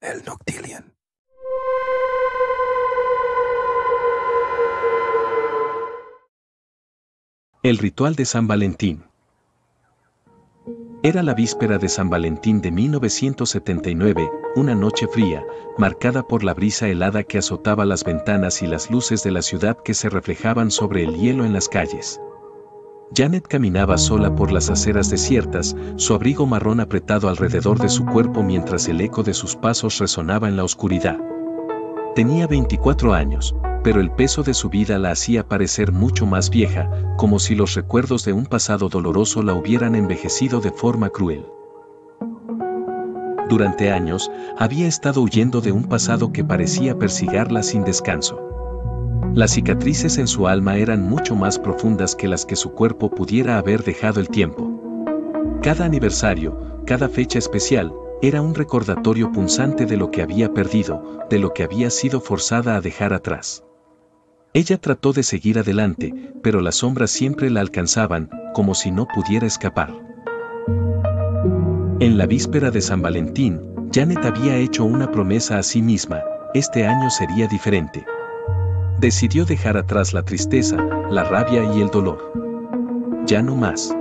el Noctilien. El ritual de San Valentín. Era la víspera de San Valentín de 1979, una noche fría, marcada por la brisa helada que azotaba las ventanas y las luces de la ciudad que se reflejaban sobre el hielo en las calles. Janet caminaba sola por las aceras desiertas, su abrigo marrón apretado alrededor de su cuerpo mientras el eco de sus pasos resonaba en la oscuridad. Tenía 24 años, pero el peso de su vida la hacía parecer mucho más vieja, como si los recuerdos de un pasado doloroso la hubieran envejecido de forma cruel. Durante años, había estado huyendo de un pasado que parecía persigarla sin descanso. Las cicatrices en su alma eran mucho más profundas que las que su cuerpo pudiera haber dejado el tiempo. Cada aniversario, cada fecha especial, era un recordatorio punzante de lo que había perdido, de lo que había sido forzada a dejar atrás. Ella trató de seguir adelante, pero las sombras siempre la alcanzaban, como si no pudiera escapar. En la víspera de San Valentín, Janet había hecho una promesa a sí misma: este año sería diferente. Decidió dejar atrás la tristeza, la rabia y el dolor. Ya no más.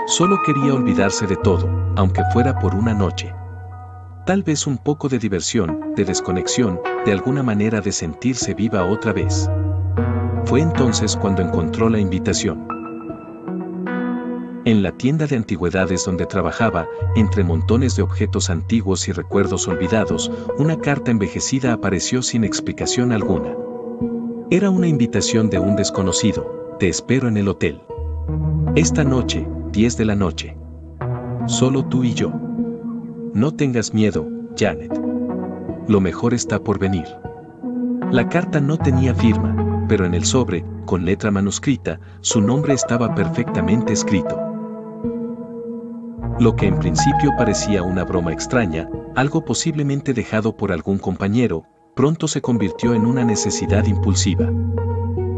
Solo quería olvidarse de todo, aunque fuera por una noche. Tal vez un poco de diversión, de desconexión, de alguna manera de sentirse viva otra vez. Fue entonces cuando encontró la invitación. En la tienda de antigüedades donde trabajaba, entre montones de objetos antiguos y recuerdos olvidados, una carta envejecida apareció sin explicación alguna. Era una invitación de un desconocido: te espero en el hotel. Esta noche, 10 de la noche. Solo tú y yo. No tengas miedo, Janet. Lo mejor está por venir. La carta no tenía firma, pero en el sobre, con letra manuscrita, su nombre estaba perfectamente escrito. Lo que en principio parecía una broma extraña, algo posiblemente dejado por algún compañero, pronto se convirtió en una necesidad impulsiva.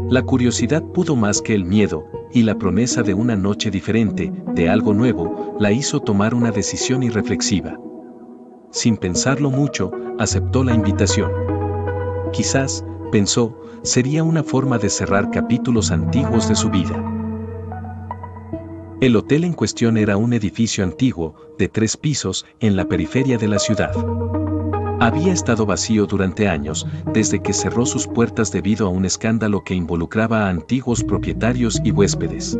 La curiosidad pudo más que el miedo, y la promesa de una noche diferente, de algo nuevo, la hizo tomar una decisión irreflexiva. Sin pensarlo mucho, aceptó la invitación. Quizás, pensó, sería una forma de cerrar capítulos antiguos de su vida. El hotel en cuestión era un edificio antiguo, de 3 pisos, en la periferia de la ciudad. Había estado vacío durante años, desde que cerró sus puertas debido a un escándalo que involucraba a antiguos propietarios y huéspedes.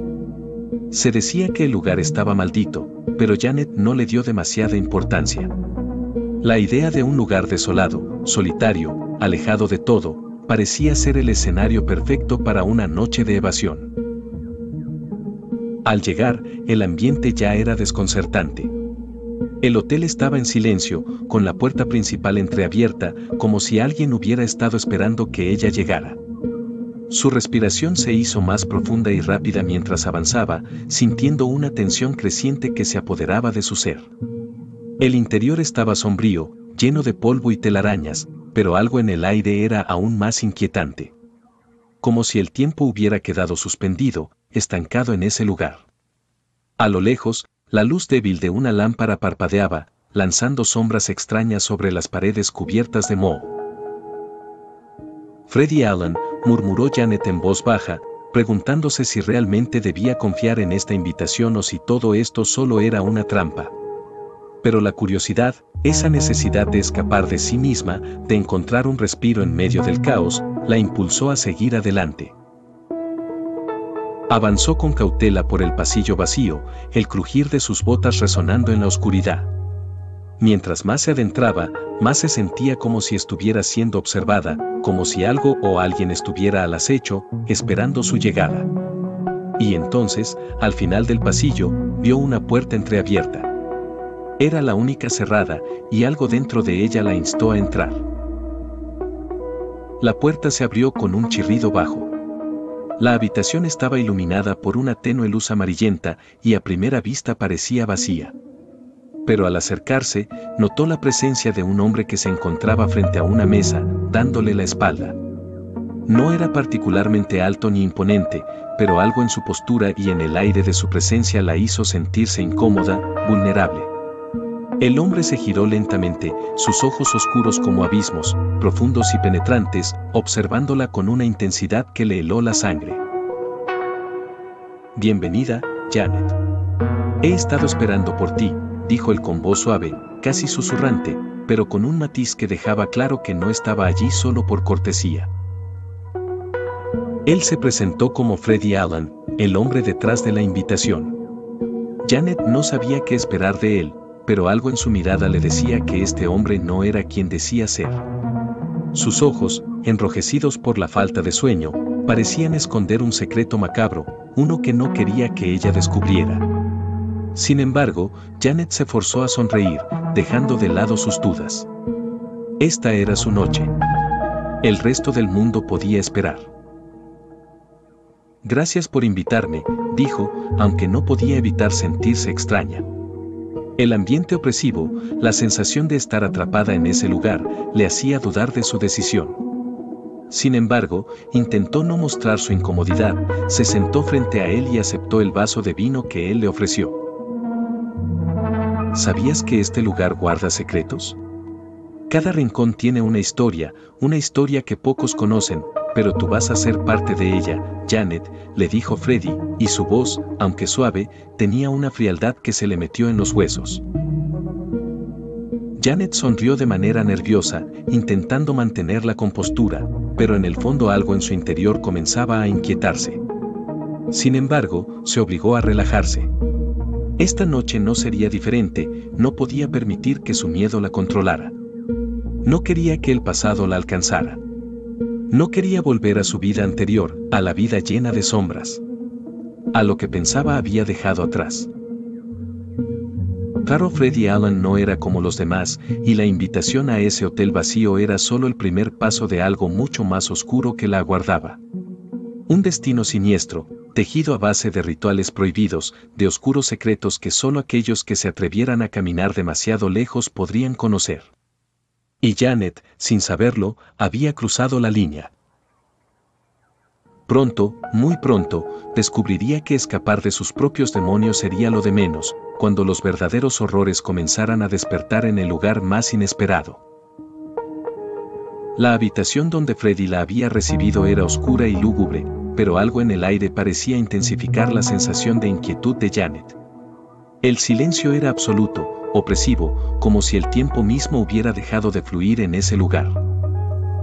Se decía que el lugar estaba maldito, pero Janet no le dio demasiada importancia. La idea de un lugar desolado, solitario, alejado de todo, parecía ser el escenario perfecto para una noche de evasión. Al llegar, el ambiente ya era desconcertante. El hotel estaba en silencio, con la puerta principal entreabierta, como si alguien hubiera estado esperando que ella llegara. Su respiración se hizo más profunda y rápida mientras avanzaba, sintiendo una tensión creciente que se apoderaba de su ser. El interior estaba sombrío, lleno de polvo y telarañas, pero algo en el aire era aún más inquietante. Como si el tiempo hubiera quedado suspendido, estancado en ese lugar. A lo lejos, la luz débil de una lámpara parpadeaba, lanzando sombras extrañas sobre las paredes cubiertas de moho. Freddie Allen, murmuró Janet en voz baja, preguntándose si realmente debía confiar en esta invitación o si todo esto solo era una trampa. Pero la curiosidad, esa necesidad de escapar de sí misma, de encontrar un respiro en medio del caos, la impulsó a seguir adelante. Avanzó con cautela por el pasillo vacío, el crujir de sus botas resonando en la oscuridad. Mientras más se adentraba, más se sentía como si estuviera siendo observada, como si algo o alguien estuviera al acecho, esperando su llegada. Y entonces, al final del pasillo, vio una puerta entreabierta. Era la única cerrada, y algo dentro de ella la instó a entrar. La puerta se abrió con un chirrido bajo. La habitación estaba iluminada por una tenue luz amarillenta, y a primera vista parecía vacía. Pero al acercarse, notó la presencia de un hombre que se encontraba frente a una mesa, dándole la espalda. No era particularmente alto ni imponente, pero algo en su postura y en el aire de su presencia la hizo sentirse incómoda, vulnerable. El hombre se giró lentamente, sus ojos oscuros como abismos, profundos y penetrantes, observándola con una intensidad que le heló la sangre. «Bienvenida, Janet. He estado esperando por ti», dijo él con voz suave, casi susurrante, pero con un matiz que dejaba claro que no estaba allí solo por cortesía. Él se presentó como Freddie Allen, el hombre detrás de la invitación. Janet no sabía qué esperar de él, pero algo en su mirada le decía que este hombre no era quien decía ser. Sus ojos, enrojecidos por la falta de sueño, parecían esconder un secreto macabro, uno que no quería que ella descubriera. Sin embargo, Janet se forzó a sonreír, dejando de lado sus dudas. Esta era su noche. El resto del mundo podía esperar. «Gracias por invitarme», dijo, aunque no podía evitar sentirse extraña. El ambiente opresivo, la sensación de estar atrapada en ese lugar, le hacía dudar de su decisión. Sin embargo, intentó no mostrar su incomodidad, se sentó frente a él y aceptó el vaso de vino que él le ofreció. ¿Sabías que este lugar guarda secretos? Cada rincón tiene una historia que pocos conocen, pero tú vas a ser parte de ella, Janet, le dijo Freddie, y su voz, aunque suave, tenía una frialdad que se le metió en los huesos. Janet sonrió de manera nerviosa, intentando mantener la compostura, pero en el fondo algo en su interior comenzaba a inquietarse. Sin embargo, se obligó a relajarse. Esta noche no sería diferente, no podía permitir que su miedo la controlara. No quería que el pasado la alcanzara. No quería volver a su vida anterior, a la vida llena de sombras. A lo que pensaba había dejado atrás. Claro, Freddie Allen no era como los demás, y la invitación a ese hotel vacío era solo el primer paso de algo mucho más oscuro que la aguardaba. Un destino siniestro, tejido a base de rituales prohibidos, de oscuros secretos que solo aquellos que se atrevieran a caminar demasiado lejos podrían conocer. Y Janet, sin saberlo, había cruzado la línea. Pronto, muy pronto, descubriría que escapar de sus propios demonios sería lo de menos, cuando los verdaderos horrores comenzaran a despertar en el lugar más inesperado. La habitación donde Freddie la había recibido era oscura y lúgubre, pero algo en el aire parecía intensificar la sensación de inquietud de Janet. El silencio era absoluto, opresivo, como si el tiempo mismo hubiera dejado de fluir en ese lugar.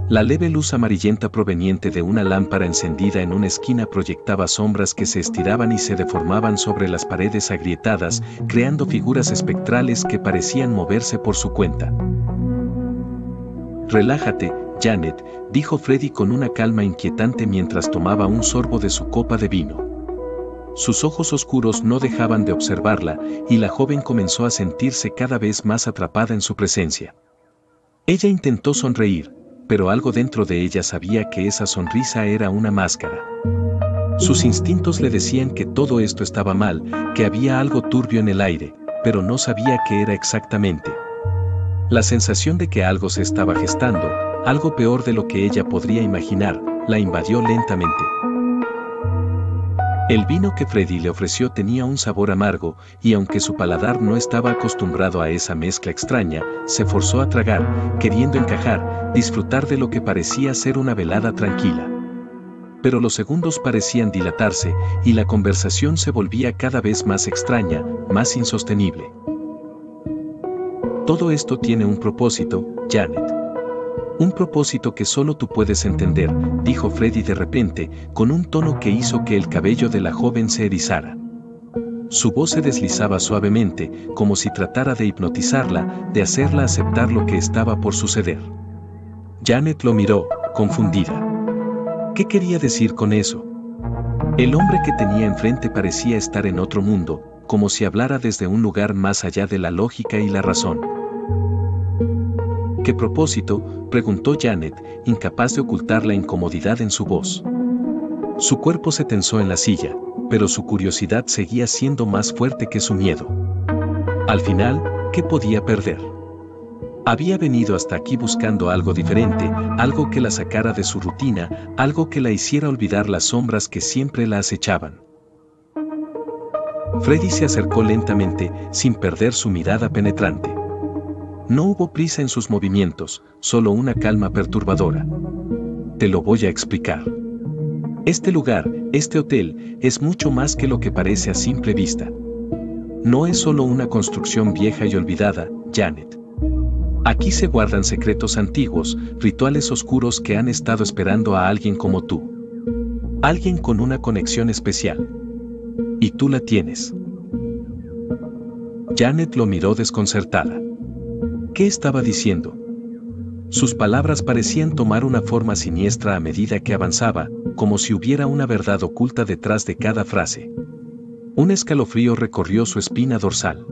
La leve luz amarillenta proveniente de una lámpara encendida en una esquina proyectaba sombras que se estiraban y se deformaban sobre las paredes agrietadas, creando figuras espectrales que parecían moverse por su cuenta. «Relájate, Janet», dijo Freddie con una calma inquietante mientras tomaba un sorbo de su copa de vino. Sus ojos oscuros no dejaban de observarla, y la joven comenzó a sentirse cada vez más atrapada en su presencia. Ella intentó sonreír, pero algo dentro de ella sabía que esa sonrisa era una máscara. Sus instintos le decían que todo esto estaba mal, que había algo turbio en el aire, pero no sabía qué era exactamente. La sensación de que algo se estaba gestando, algo peor de lo que ella podría imaginar, la invadió lentamente. El vino que Freddie le ofreció tenía un sabor amargo, y aunque su paladar no estaba acostumbrado a esa mezcla extraña, se forzó a tragar, queriendo encajar, disfrutar de lo que parecía ser una velada tranquila. Pero los segundos parecían dilatarse, y la conversación se volvía cada vez más extraña, más insostenible. «Todo esto tiene un propósito, Janet. Un propósito que solo tú puedes entender», dijo Freddie de repente, con un tono que hizo que el cabello de la joven se erizara. Su voz se deslizaba suavemente, como si tratara de hipnotizarla, de hacerla aceptar lo que estaba por suceder. Janet lo miró, confundida. ¿Qué quería decir con eso? El hombre que tenía enfrente parecía estar en otro mundo, como si hablara desde un lugar más allá de la lógica y la razón. «¿Qué propósito?», preguntó Janet, incapaz de ocultar la incomodidad en su voz. Su cuerpo se tensó en la silla, pero su curiosidad seguía siendo más fuerte que su miedo. Al final, ¿qué podía perder? Había venido hasta aquí buscando algo diferente, algo que la sacara de su rutina, algo que la hiciera olvidar las sombras que siempre la acechaban. Freddie se acercó lentamente, sin perder su mirada penetrante. No hubo prisa en sus movimientos, solo una calma perturbadora. Te lo voy a explicar. Este lugar, este hotel, es mucho más que lo que parece a simple vista. No es solo una construcción vieja y olvidada, Janet. Aquí se guardan secretos antiguos, rituales oscuros que han estado esperando a alguien como tú. Alguien con una conexión especial. Y tú la tienes. Janet lo miró desconcertada. ¿Qué estaba diciendo? Sus palabras parecían tomar una forma siniestra a medida que avanzaba, como si hubiera una verdad oculta detrás de cada frase. Un escalofrío recorrió su espina dorsal.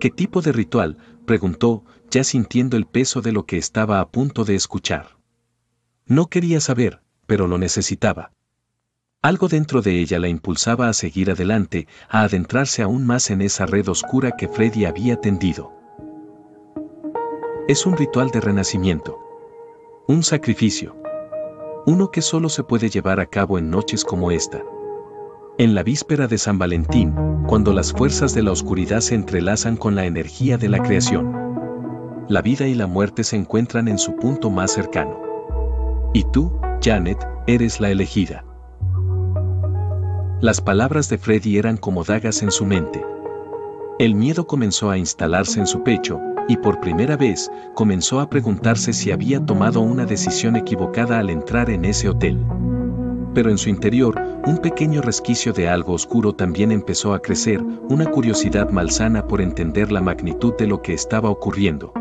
¿Qué tipo de ritual?, preguntó, ya sintiendo el peso de lo que estaba a punto de escuchar. No quería saber, pero lo necesitaba. Algo dentro de ella la impulsaba a seguir adelante, a adentrarse aún más en esa red oscura que Freddy había tendido. Es un ritual de renacimiento. Un sacrificio. Uno que solo se puede llevar a cabo en noches como esta. En la víspera de San Valentín, cuando las fuerzas de la oscuridad se entrelazan con la energía de la creación. La vida y la muerte se encuentran en su punto más cercano. Y tú, Janet, eres la elegida. Las palabras de Freddy eran como dagas en su mente. El miedo comenzó a instalarse en su pecho, y por primera vez, comenzó a preguntarse si había tomado una decisión equivocada al entrar en ese hotel. Pero en su interior, un pequeño resquicio de algo oscuro también empezó a crecer, una curiosidad malsana por entender la magnitud de lo que estaba ocurriendo.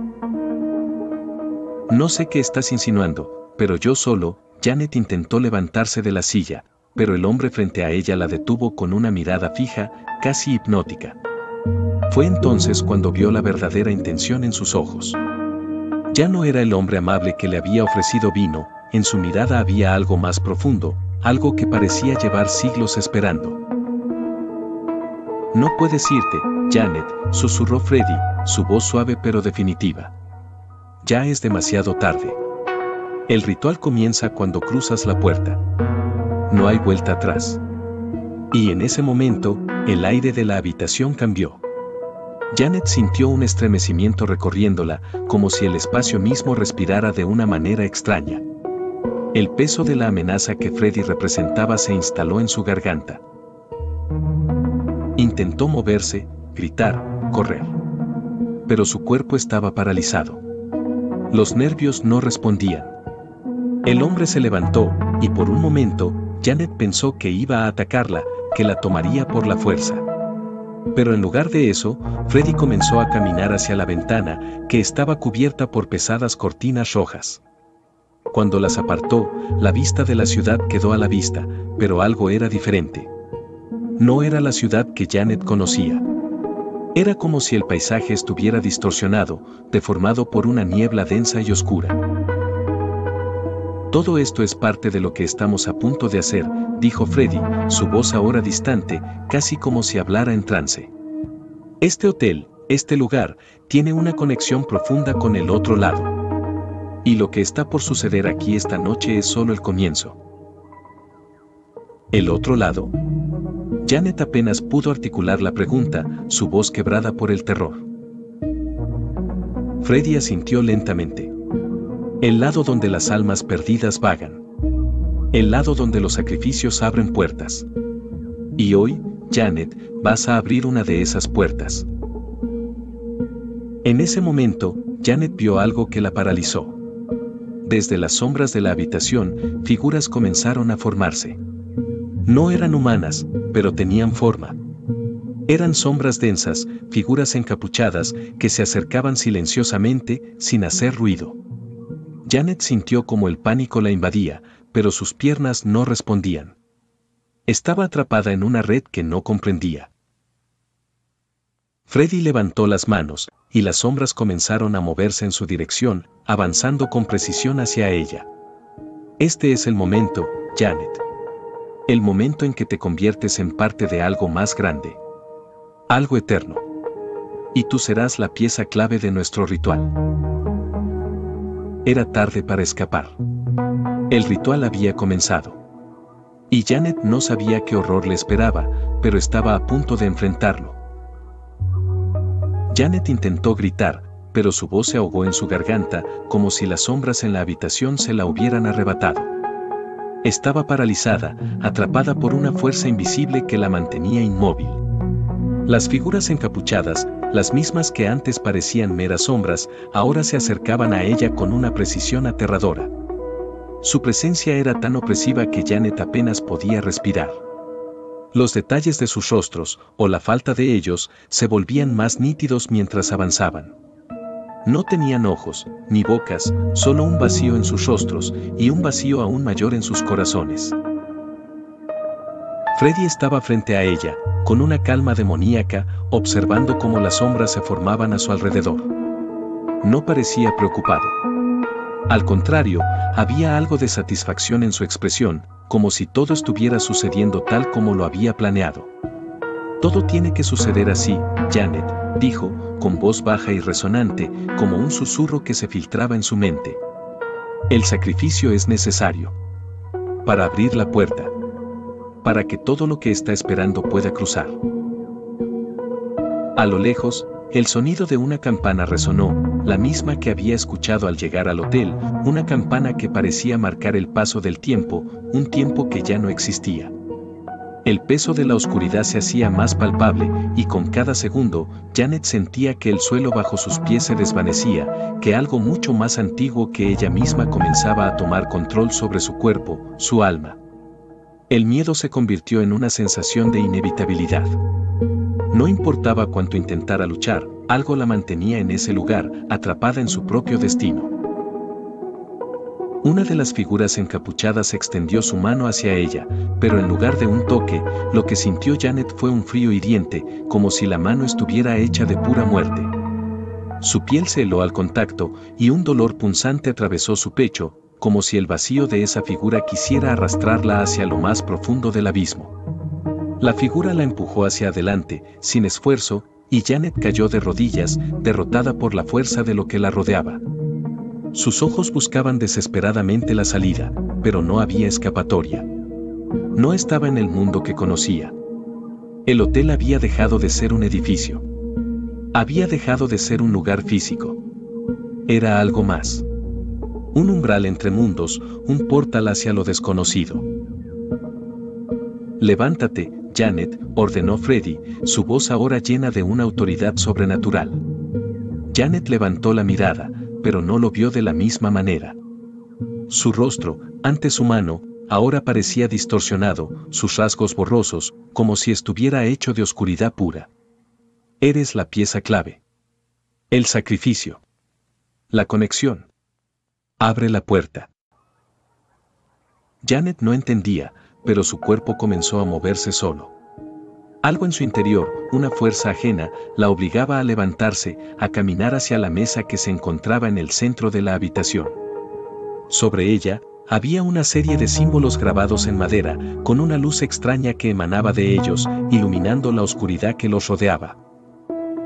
No sé qué estás insinuando, pero yo solo, Janet intentó levantarse de la silla, pero el hombre frente a ella la detuvo con una mirada fija, casi hipnótica. Fue entonces cuando vio la verdadera intención en sus ojos. Ya no era el hombre amable que le había ofrecido vino, en su mirada había algo más profundo, algo que parecía llevar siglos esperando. No puedes irte, Janet, susurró Freddy, su voz suave pero definitiva. Ya es demasiado tarde. El ritual comienza cuando cruzas la puerta. No hay vuelta atrás. Y en ese momento, el aire de la habitación cambió. Janet sintió un estremecimiento recorriéndola, como si el espacio mismo respirara de una manera extraña. El peso de la amenaza que Freddy representaba se instaló en su garganta. Intentó moverse, gritar, correr. Pero su cuerpo estaba paralizado. Los nervios no respondían. El hombre se levantó, y por un momento, Janet pensó que iba a atacarla, que la tomaría por la fuerza. Pero en lugar de eso, Freddy comenzó a caminar hacia la ventana, que estaba cubierta por pesadas cortinas rojas. Cuando las apartó, la vista de la ciudad quedó a la vista, pero algo era diferente. No era la ciudad que Janet conocía. Era como si el paisaje estuviera distorsionado, deformado por una niebla densa y oscura. Todo esto es parte de lo que estamos a punto de hacer, dijo Freddy, su voz ahora distante, casi como si hablara en trance. Este hotel, este lugar, tiene una conexión profunda con el otro lado. Y lo que está por suceder aquí esta noche es solo el comienzo. ¿El otro lado? Janet apenas pudo articular la pregunta, su voz quebrada por el terror. Freddy asintió lentamente. El lado donde las almas perdidas vagan. El lado donde los sacrificios abren puertas. Y hoy, Janet, vas a abrir una de esas puertas. En ese momento, Janet vio algo que la paralizó. Desde las sombras de la habitación, figuras comenzaron a formarse. No eran humanas, pero tenían forma. Eran sombras densas, figuras encapuchadas, que se acercaban silenciosamente, sin hacer ruido. Janet sintió como el pánico la invadía, pero sus piernas no respondían. Estaba atrapada en una red que no comprendía. Freddy levantó las manos, y las sombras comenzaron a moverse en su dirección, avanzando con precisión hacia ella. Este es el momento, Janet. El momento en que te conviertes en parte de algo más grande. Algo eterno. Y tú serás la pieza clave de nuestro ritual. Era tarde para escapar. El ritual había comenzado. Y Janet no sabía qué horror le esperaba, pero estaba a punto de enfrentarlo. Janet intentó gritar, pero su voz se ahogó en su garganta, como si las sombras en la habitación se la hubieran arrebatado. Estaba paralizada, atrapada por una fuerza invisible que la mantenía inmóvil. Las figuras encapuchadas, las mismas que antes parecían meras sombras, ahora se acercaban a ella con una precisión aterradora. Su presencia era tan opresiva que Janet apenas podía respirar. Los detalles de sus rostros, o la falta de ellos, se volvían más nítidos mientras avanzaban. No tenían ojos, ni bocas, solo un vacío en sus rostros, y un vacío aún mayor en sus corazones. Freddy estaba frente a ella, con una calma demoníaca, observando cómo las sombras se formaban a su alrededor. No parecía preocupado. Al contrario, había algo de satisfacción en su expresión, como si todo estuviera sucediendo tal como lo había planeado. Todo tiene que suceder así, Janet, dijo, con voz baja y resonante, como un susurro que se filtraba en su mente. El sacrificio es necesario. Para abrir la puerta. Para que todo lo que está esperando pueda cruzar. A lo lejos, el sonido de una campana resonó, la misma que había escuchado al llegar al hotel, una campana que parecía marcar el paso del tiempo, un tiempo que ya no existía. El peso de la oscuridad se hacía más palpable, y con cada segundo, Janet sentía que el suelo bajo sus pies se desvanecía, que algo mucho más antiguo que ella misma comenzaba a tomar control sobre su cuerpo, su alma. El miedo se convirtió en una sensación de inevitabilidad. No importaba cuánto intentara luchar, algo la mantenía en ese lugar, atrapada en su propio destino. Una de las figuras encapuchadas extendió su mano hacia ella, pero en lugar de un toque, lo que sintió Janet fue un frío hiriente, como si la mano estuviera hecha de pura muerte. Su piel se heló al contacto, y un dolor punzante atravesó su pecho, como si el vacío de esa figura quisiera arrastrarla hacia lo más profundo del abismo. La figura la empujó hacia adelante, sin esfuerzo, y Janet cayó de rodillas, derrotada por la fuerza de lo que la rodeaba. Sus ojos buscaban desesperadamente la salida, pero no había escapatoria. No estaba en el mundo que conocía. El hotel había dejado de ser un edificio. Había dejado de ser un lugar físico. Era algo más. Un umbral entre mundos, un portal hacia lo desconocido. Levántate, Janet, ordenó Freddy, su voz ahora llena de una autoridad sobrenatural. Janet levantó la mirada, pero no lo vio de la misma manera. Su rostro, antes humano, ahora parecía distorsionado, sus rasgos borrosos, como si estuviera hecho de oscuridad pura. Eres la pieza clave. El sacrificio. La conexión. Abre la puerta. Janet no entendía, pero su cuerpo comenzó a moverse solo. Algo en su interior, una fuerza ajena, la obligaba a levantarse, a caminar hacia la mesa que se encontraba en el centro de la habitación. Sobre ella, había una serie de símbolos grabados en madera, con una luz extraña que emanaba de ellos, iluminando la oscuridad que los rodeaba.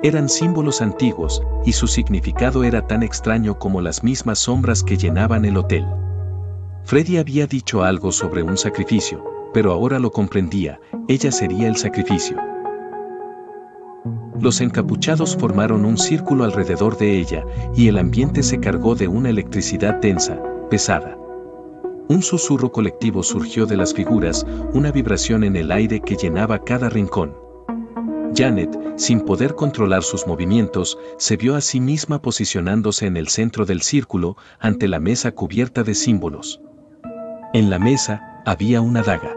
Eran símbolos antiguos, y su significado era tan extraño como las mismas sombras que llenaban el hotel. Freddy había dicho algo sobre un sacrificio, pero ahora lo comprendía, ella sería el sacrificio. Los encapuchados formaron un círculo alrededor de ella, y el ambiente se cargó de una electricidad densa, pesada. Un susurro colectivo surgió de las figuras, una vibración en el aire que llenaba cada rincón. Janet, sin poder controlar sus movimientos, se vio a sí misma posicionándose en el centro del círculo, ante la mesa cubierta de símbolos. En la mesa, había una daga.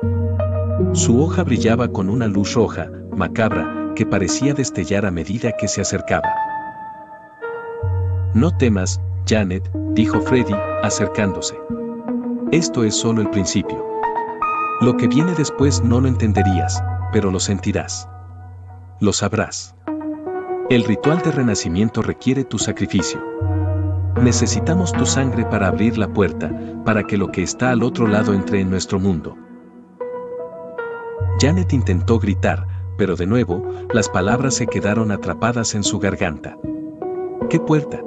Su hoja brillaba con una luz roja, macabra, que parecía destellar a medida que se acercaba. No temas, Janet, dijo Freddy, acercándose. Esto es solo el principio. Lo que viene después no lo entenderías, pero lo sentirás. Lo sabrás. El ritual de renacimiento requiere tu sacrificio. Necesitamos tu sangre para abrir la puerta, para que lo que está al otro lado entre en nuestro mundo. Janet intentó gritar, pero de nuevo, las palabras se quedaron atrapadas en su garganta. ¿Qué puerta?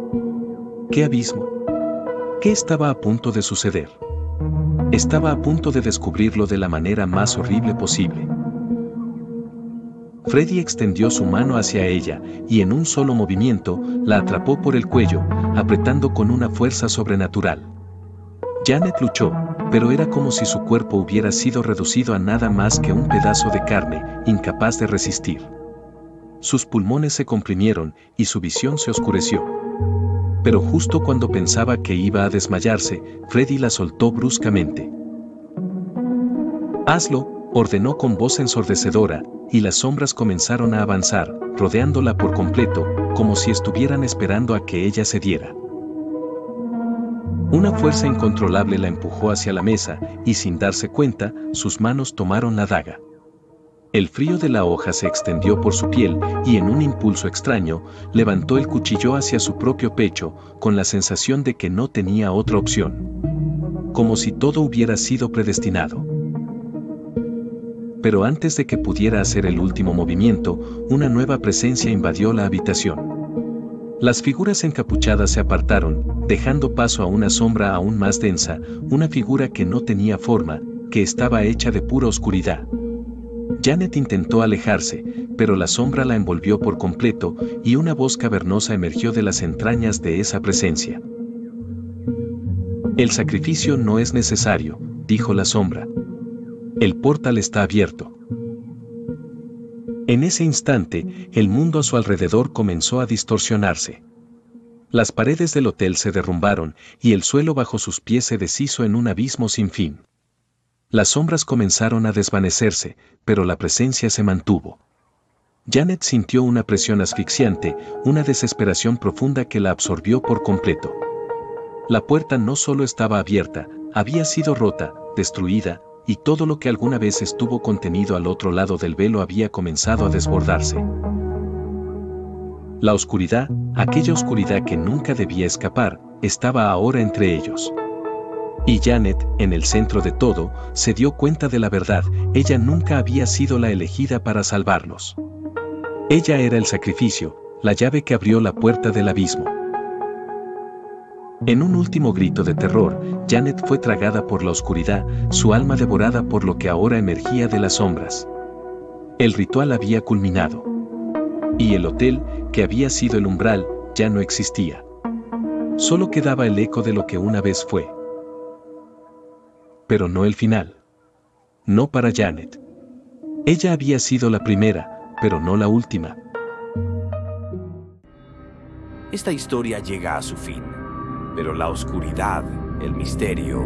¿Qué abismo? ¿Qué estaba a punto de suceder? Estaba a punto de descubrirlo de la manera más horrible posible. Freddy extendió su mano hacia ella y en un solo movimiento la atrapó por el cuello, apretando con una fuerza sobrenatural. Janet luchó, pero era como si su cuerpo hubiera sido reducido a nada más que un pedazo de carne, incapaz de resistir. Sus pulmones se comprimieron y su visión se oscureció. Pero justo cuando pensaba que iba a desmayarse, Freddy la soltó bruscamente. «Hazlo», ordenó con voz ensordecedora, y las sombras comenzaron a avanzar, rodeándola por completo, como si estuvieran esperando a que ella cediera. Una fuerza incontrolable la empujó hacia la mesa, y sin darse cuenta, sus manos tomaron la daga. El frío de la hoja se extendió por su piel, y en un impulso extraño, levantó el cuchillo hacia su propio pecho, con la sensación de que no tenía otra opción. Como si todo hubiera sido predestinado. Pero antes de que pudiera hacer el último movimiento, una nueva presencia invadió la habitación. Las figuras encapuchadas se apartaron, dejando paso a una sombra aún más densa, una figura que no tenía forma, que estaba hecha de pura oscuridad. Janet intentó alejarse, pero la sombra la envolvió por completo, y una voz cavernosa emergió de las entrañas de esa presencia. «El sacrificio no es necesario», dijo la sombra. «El portal está abierto». En ese instante, el mundo a su alrededor comenzó a distorsionarse. Las paredes del hotel se derrumbaron, y el suelo bajo sus pies se deshizo en un abismo sin fin. Las sombras comenzaron a desvanecerse, pero la presencia se mantuvo. Janet sintió una presión asfixiante, una desesperación profunda que la absorbió por completo. La puerta no solo estaba abierta, había sido rota, destruida, y todo lo que alguna vez estuvo contenido al otro lado del velo había comenzado a desbordarse. La oscuridad, aquella oscuridad que nunca debía escapar, estaba ahora entre ellos. Y Janet, en el centro de todo, se dio cuenta de la verdad: ella nunca había sido la elegida para salvarlos. Ella era el sacrificio, la llave que abrió la puerta del abismo. En un último grito de terror, Janet fue tragada por la oscuridad, su alma devorada por lo que ahora emergía de las sombras. El ritual había culminado. Y el hotel, que había sido el umbral, ya no existía. Solo quedaba el eco de lo que una vez fue. Pero no el final. No para Janet. Ella había sido la primera, pero no la última. Esta historia llega a su fin. Pero la oscuridad, el misterio,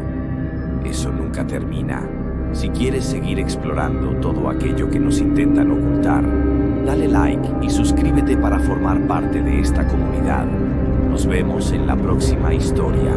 eso nunca termina. Si quieres seguir explorando todo aquello que nos intentan ocultar, dale like y suscríbete para formar parte de esta comunidad. Nos vemos en la próxima historia.